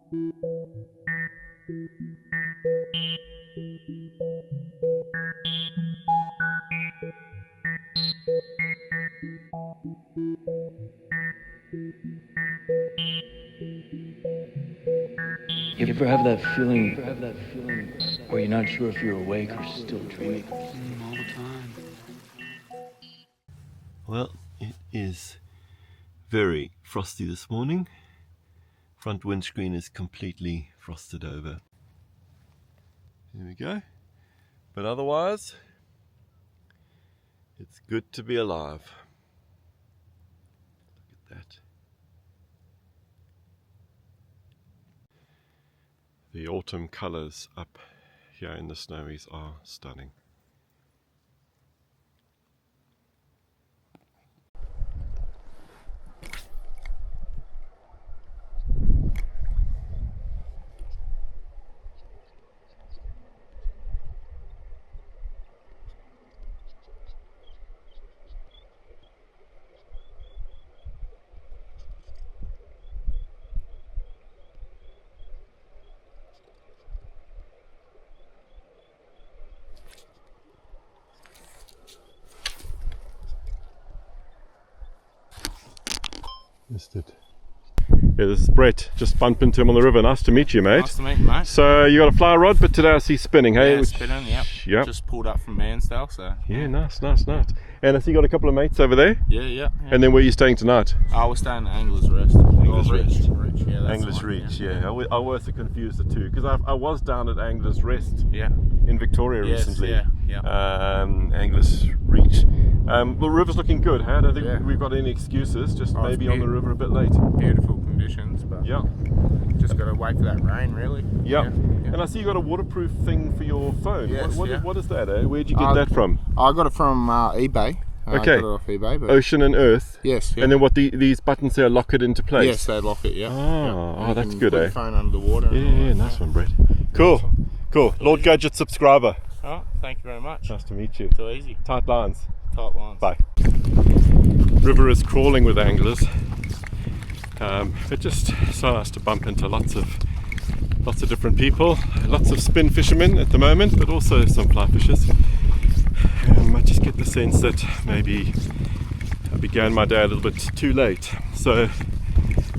You ever have that feeling where you're not sure if you're awake or still dreaming? All the time. Well, it is very frosty this morning. Front windscreen is completely frosted over. There we go. But otherwise, it's good to be alive. Look at that. The autumn colours up here in the Snowies are stunning. Missed it. Yeah, this is Brett. Just bumped into him on the river. Nice to meet you, mate. Nice to meet you, mate. So you got a fly rod, but today I see spinning, hey? Yeah, spinning, yep. Just pulled up from Mansdale, so... Yeah, nice. And I see you got a couple of mates over there? Yeah. And then where are you staying tonight? We're staying at Angler's Rest. Angler's Rest. Reach, yeah, that's Angler's the one, Reach, yeah. I always confuse the two, because I was down at Angler's Rest in Victoria recently. Yeah. Angler's Reach. The river's looking good, hey? I don't think we've got any excuses, just maybe on the river a bit late. Beautiful conditions, but just got to wait for that rain, really. Yeah. And I see you got a waterproof thing for your phone. Yes, what is that, eh? Where'd you get that from? I got it from eBay. Okay. I got it off eBay. But Ocean and Earth. Yes. Yeah. And then what these buttons there lock it into place? Yes, they lock it, yeah. Oh, that's good, put eh? your phone under the water. Yeah, nice one, Brett. Cool. Lord Gadget subscriber. Oh, thank you very much. Nice to meet you. Too easy. Tight lines. Tight lines. Bye. River is crawling with anglers. But just so nice to bump into lots of different people. Lots of spin fishermen at the moment, but also some fly fishers. I just get the sense that maybe I began my day a little bit too late. So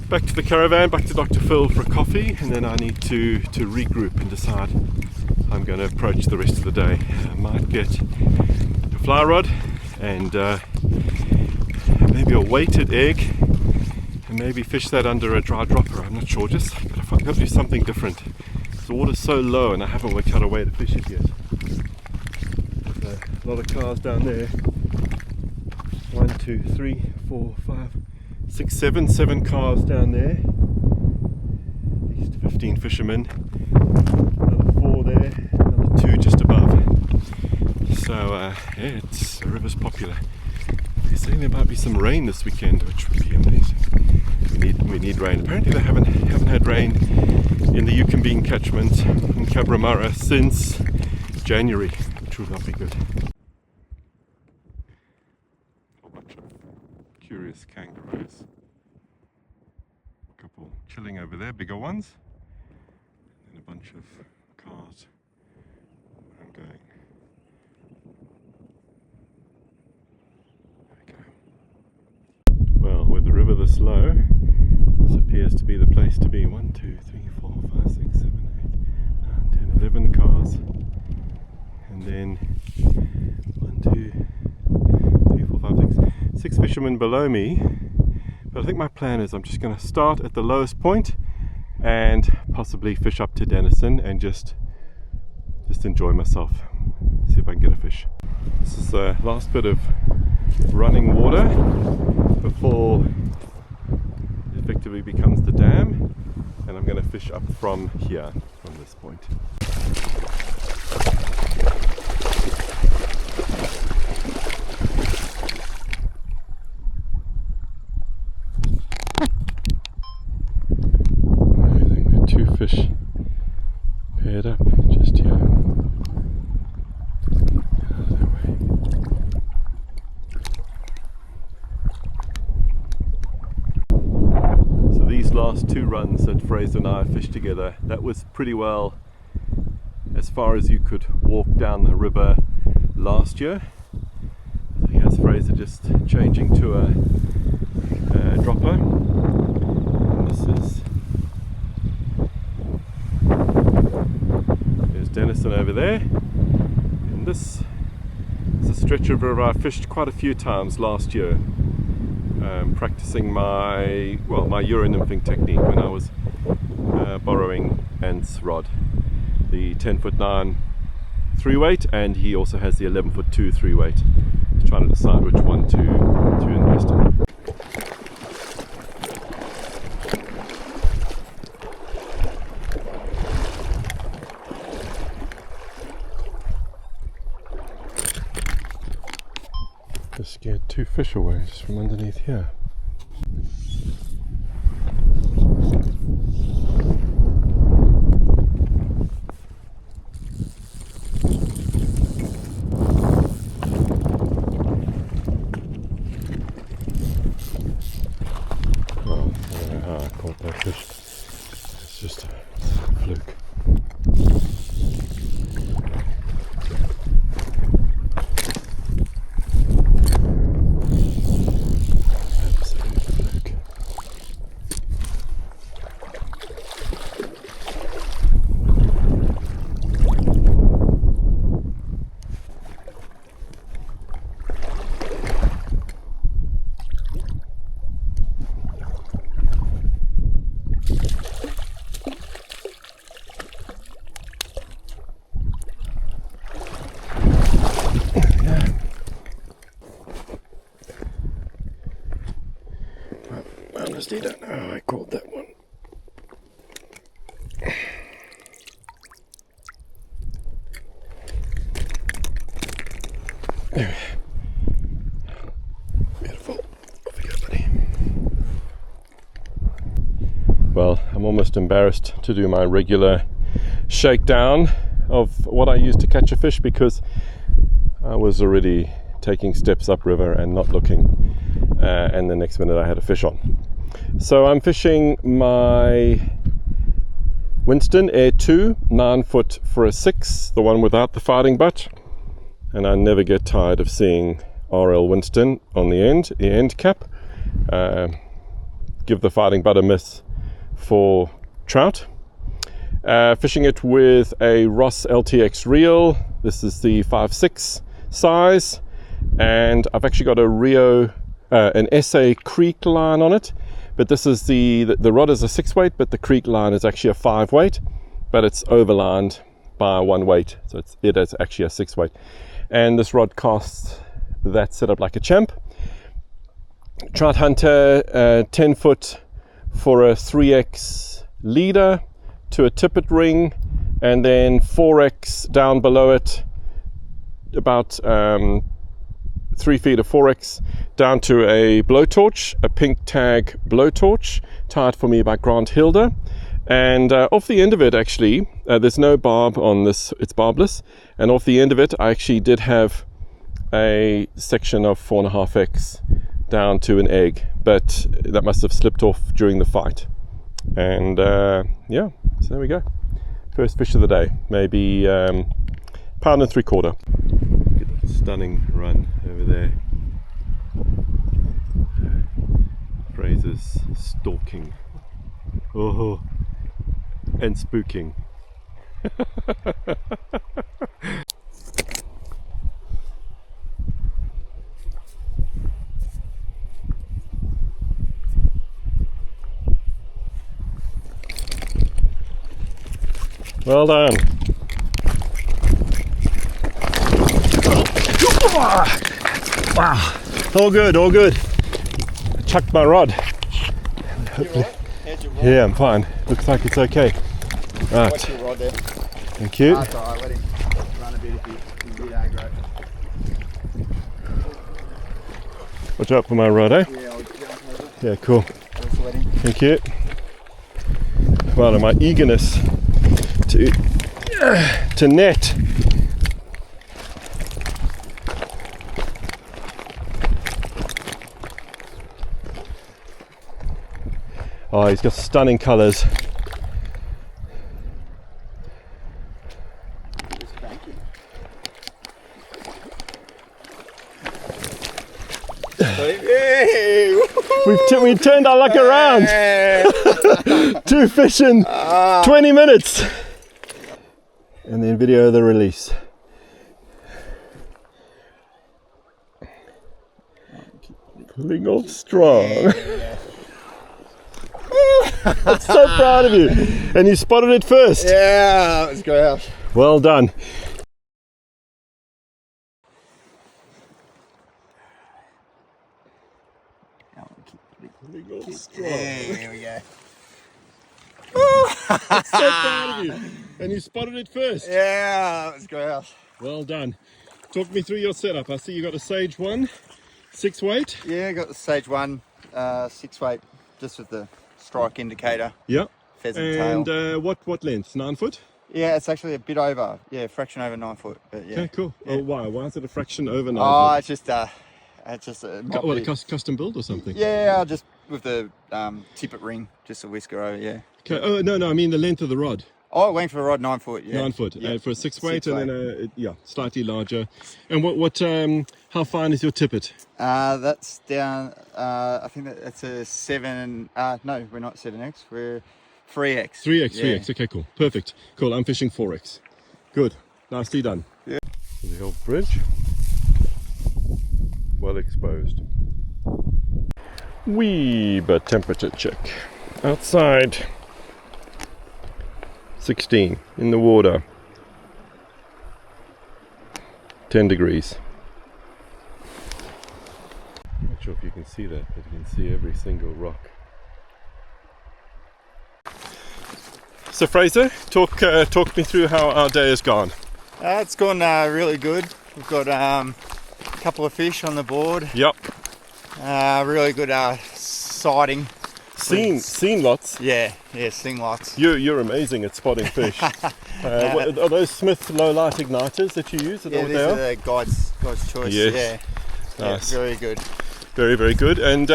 back to the caravan, back to Dr. Phil for a coffee, and then I need to regroup and decide how I'm going to approach the rest of the day. I might get a fly rod and maybe a weighted egg, and maybe fish that under a dry dropper. I'm not sure, just got to do something different. The water's so low and I haven't worked out a way to fish it yet. There's a lot of cars down there. 1, 2, 3, 4, 5, 6, 7 cars down there. At least 15 fishermen. Another 4 there, another 2 just above. So the river's popular. They're saying there might be some rain this weekend, which would be amazing. We need rain. Apparently they haven't had rain in the Yukonbean catchment in Cabramurra since January, which would not be good. A bunch of curious kangaroos. A couple chilling over there, bigger ones. And a bunch of cars. I'm going. Well, with the river this low, this appears to be the place to be. 1, 2, 3, 4, 5, 6, 7, 8, 9, 10, 11 cars. And then 1, 2, 3, 4, 5, 6 fishermen below me. But I think my plan is I'm just going to start at the lowest point and possibly fish up to Denison and just enjoy myself. See if I can get a fish. This is the last bit of running water before it effectively becomes the dam, and I'm going to fish up from here, from this point. Amazing, the 2 fish paired up just here. Last 2 2 runs that Fraser and I fished together. That was pretty well as far as you could walk down the river last year. So here's Fraser just changing to a dropper. And this is there's Denison over there. And this is a stretch of river I fished quite a few times last year, practicing my euro nymphing technique when I was borrowing Ant's rod, the 10'9" 3-weight, and he also has the 11'2" 3-weight. He's trying to decide which one to invest in. Just scared 2 fish away just from underneath here. Well, I don't know how I caught that fish. It's just a fluke. I honestly don't know how I caught that one. Anyway. Beautiful. Off you go, buddy. Well, I'm almost embarrassed to do my regular shakedown of what I used to catch a fish because I was already taking steps upriver and not looking, and the next minute I had a fish on. So I'm fishing my Winston Air 2 9-foot for a 6, the one without the fighting butt, and I never get tired of seeing RL Winston on the end cap. Give the fighting butt a miss for trout. Fishing it with a Ross LTX reel. This is the 5/6 size, and I've actually got a Rio an SA creek line on it, but this is the rod is a 6-weight, but the creek line is actually a 5-weight, but it's overlined by 1 weight, so it is actually a 6-weight. And this rod casts that setup like a champ. Trout Hunter 10-foot for a 3X leader to a tippet ring, and then 4X down below it, about 3 feet of 4X down to a blowtorch, a pink tag blowtorch, tied for me by Grant Hilda. And off the end of it, actually, there's no barb on this, it's barbless. And off the end of it, I actually did have a section of 4.5X down to an egg, but that must have slipped off during the fight. And yeah, so there we go. First fish of the day, maybe pound and 3/4. Look at that stunning run over there. Fraser's stalking. Oh, and spooking. Well done. Wow, all good, all good. I chucked my rod. You right? How's your rod? Yeah, I'm fine. Looks like it's okay. Right. Watch your rod there. Thank you. That's alright, let him run a bit if he's a bit aggro. Watch out for my rod, eh? Yeah, I'll jump over. Yeah, cool. Just let him. Thank you. Well, and my eagerness to net. Oh, he's got stunning colours. Hey, We turned our luck around. 2 fish in 20 minutes. And then video the release. Pulling off strong. I'm so proud of you. And you spotted it first. yeah, let's go out. Well done. Pulling off strong. There we go. So proud of you. And you spotted it first. Yeah, let's go out. Well done. Talk me through your setup. I see you got a Sage 1, 6 weight. Yeah, got the stage 1, 6 weight, just with the strike indicator, Yeah. pheasant tail. And what length? 9 foot? Yeah, it's actually a bit over, fraction over 9 foot. But yeah. Okay, cool. Yeah. Oh, why? Why is it a fraction over 9 Oh, foot? it's just might What, be- a custom build or something? Yeah, just with the tippet ring, just a whisker over. Yeah. Okay. Oh, no, I mean the length of the rod. Oh, went for the rod 9 foot. Yeah. 9 foot. Yeah. For a 6 weight, 6 and then slightly larger. And how fine is your tippet? That's down. I think that's a 7. No, we're not 7x. We're 3x. 3x, Yeah. 3x. Okay, cool. Perfect. Cool. I'm fishing 4x. Good. Nicely done. Yeah. The old bridge. Well exposed. Weber temperature check. Outside. 16 in the water. 10 degrees. Not sure if you can see that, but you can see every single rock. So Fraser, talk me through how our day has gone. It's gone really good. We've got a couple of fish on the board. Yep. Really good sighting. Seen lots. Yeah, seeing lots. You're amazing at spotting fish. Are those Smith low light igniters that you use? Yeah, these are the guide's choice. Yes. Yeah. Nice. Very good. Very, very good. And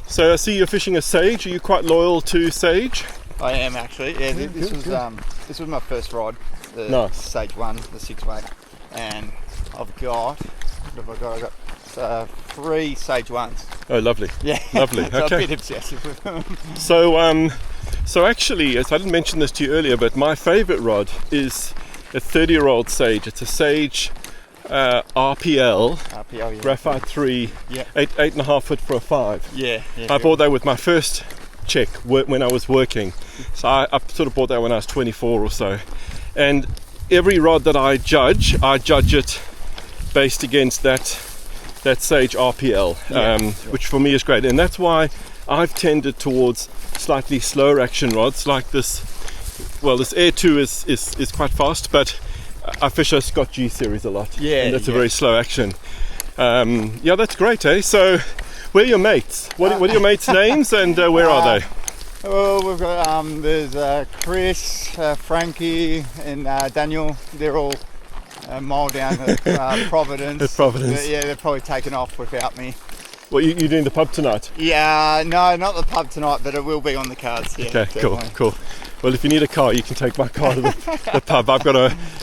so I see you're fishing a Sage. Are you quite loyal to Sage? I am actually. Yeah, this was my first rod, the Nice. Sage 1, the 6 weight, and I've got. What have I got? I got 3 Sage 1s. Oh, lovely. Yeah, Lovely. so Okay. I'm a bit obsessive with them. So actually, as I didn't mention this to you earlier, but my favourite rod is a 30-year-old Sage. It's a Sage RPL, RPO, yeah. Graphite 3, Yeah. 8.5 foot for a 5. Yeah. I bought that with my first check when I was working. So I sort of bought that when I was 24 or so. And every rod that I judge it based against that Sage RPL, which for me is great. And that's why I've tended towards slightly slower action rods like this. Well, this Air 2 is quite fast, but I fish a Scott G series a lot. Yeah, and that's a very slow action. That's great, eh? So, where are your mates? What are your mates' names, and where are they? Well, we've got there's Chris, Frankie, and Daniel. They're all a mile down at Providence. At Providence. Yeah, they're probably taken off without me. Well, you're doing the pub tonight? Yeah, no, not the pub tonight, but it will be on the cards. Yeah, Okay, definitely. cool. Well, if you need a car, you can take my car to the pub. I've got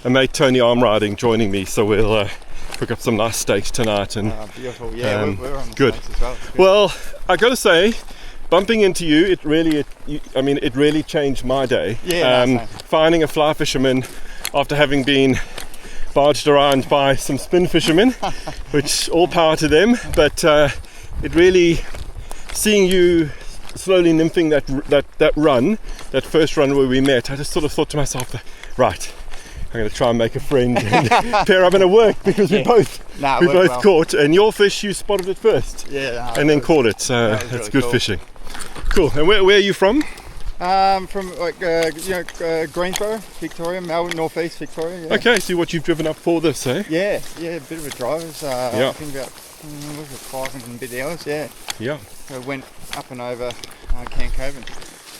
a mate, Tony Arm Riding, joining me, so we'll cook up some nice steaks tonight. And Beautiful. Yeah, we're on the good. steaks as well. It's good. Well, I got to say, bumping into you, it really changed my day. Yeah, no, same. Finding a fly fisherman after having been barged around by some spin fishermen, which all power to them. But it really, seeing you slowly nymphing that first run where we met, I just sort of thought to myself, right, I'm going to try and make a friend and pair up in a work, because we both caught, and your fish, you spotted it first. Yeah, And then caught it, so that was that's really good cool. fishing. Cool. And where are you from? From Greensboro, Victoria, Melbourne, northeast Victoria. Yeah. Okay, see what you've driven up for this, eh? Yeah, a bit of a drive. Yeah. I think about 500 and a bit hours. Yeah. Yeah. So we went up and over Cancoven,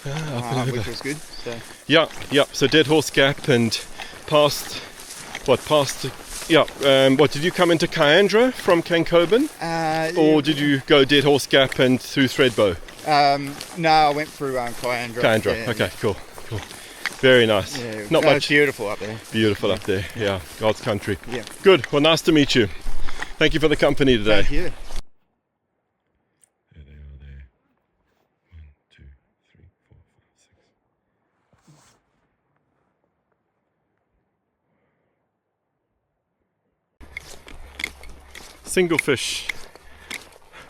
Up and which over. was good. So. Yeah. So Dead Horse Gap and past. What did you come into Kyandra from Cancoben, or did you go Dead Horse Gap and through Threadbow? No, I went through Kyandra. Kyandra. Yeah, Okay, cool. Very nice. Yeah, Not much. It's beautiful up there. Beautiful up there. Yeah, God's country. Yeah. Good. Well, nice to meet you. Thank you for the company today. Thank you. There they are there. 1, 2, 3, 4, 5, 6. Single fish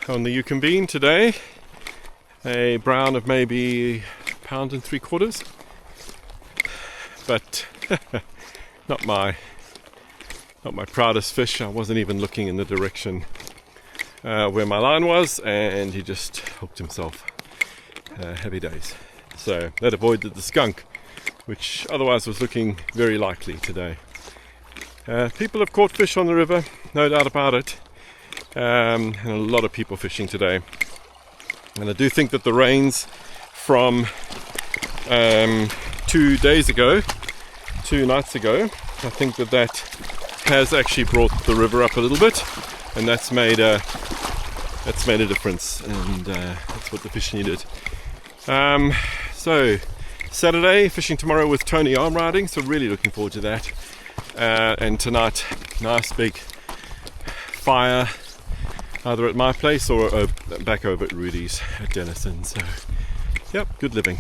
on the Yukon Bean today. A brown of maybe £1.75. But not my proudest fish. I wasn't even looking in the direction where my line was, and he just hooked himself. Heavy days. So that avoided the skunk, which otherwise was looking very likely today. People have caught fish on the river, no doubt about it, and a lot of people fishing today. And I do think that the rains from 2 nights ago, I think that has actually brought the river up a little bit, and that's made a difference, and that's what the fish needed. So Saturday, fishing tomorrow with Tony arm riding, so really looking forward to that. And tonight, nice big fire, either at my place or back over at Rudy's at Denison. So, yep, good living.